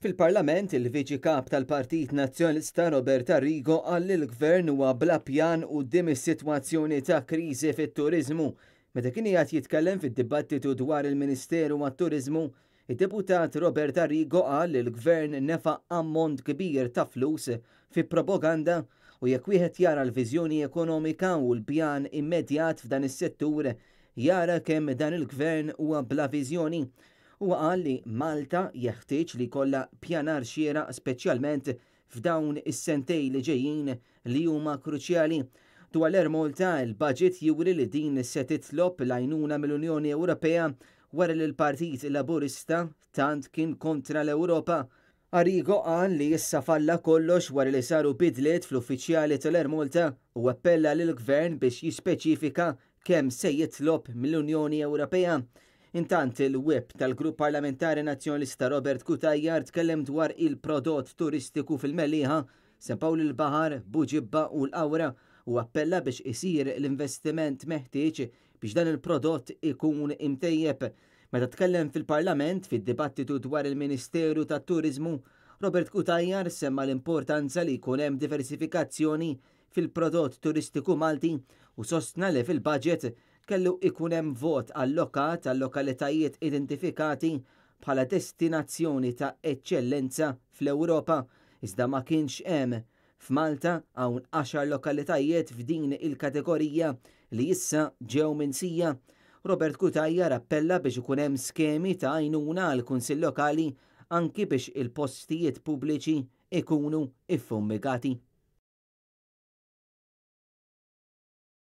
Fil-Parlament, il-Viċi Kap tal-Partit Nazzjonalista Robert Arrigo qal li l-Gvern huwa bla pjan quddiem is-sitwazzjoni ta' kriżi fit-turiżmu. Meta kien qiegħed jitkellem fid-dibattitu dwar il-Ministeru għat-Turiżmu, id-deputat Robert Arrigo qal li l-Gvern nefa' ammont kbir ta' flus fi propaganda u jekk wieħed jara l-viżjoni ekonomika u l-pjan immedjat f'dan is-settur jara kemm dan il-Gvern huwa bla viżjoni. U qal li Malta jeħtieġ li jkollha pjanar xieraq speċjalment f'dawn is-sentej li ġejjin li huma kruċjali. Dwar Malta il-budget juri li din se titlob l-għajnuna mill-Unjoni Ewropea wara li l-Partit Laburista tant kien kontra l-Ewropa. Arrigo qal li issa falla kollox wara li saru bidliet fl-uffiċjali tal-Malta u appella lill-Gvern biex jispeċifika kemm se jitlob mill-Unjoni Ewropea. Intant il-web tal-Grupp Parlamentari Nazzjonalista Robert Kutajjar tkellem dwar il-prodott turistiku fil-Meliħa, sempaw l-Bahar, Buġibba u l-Awra u appella biex isir l-investiment meħtieġ biex dan il-prodott ikun imtejjeb. Meta tkellem fil-Parlament fid-dibattitu dwar il-Ministeru tat-Turiżmu, Robert Kutajjar semma l-importanza li jkun hemm diversifikazzjoni fil-prodott turistiku Malti u sostna li fil-budget kellu ikun hemm vot allokat għal lokalitajiet identifikati bħala destinazzjoni ta' eċċellenza fl-Ewropa, iżda ma kienx hemm. F'Malta hawn 10 lokalitajiet f'din il-kategorija li issa ġew minsija. Robert Kutajjar appella biex ikun hemm skemi ta' għajnuna għal kunsill lokali anki biex il-postijiet pubbliċi ikunu iffummigati.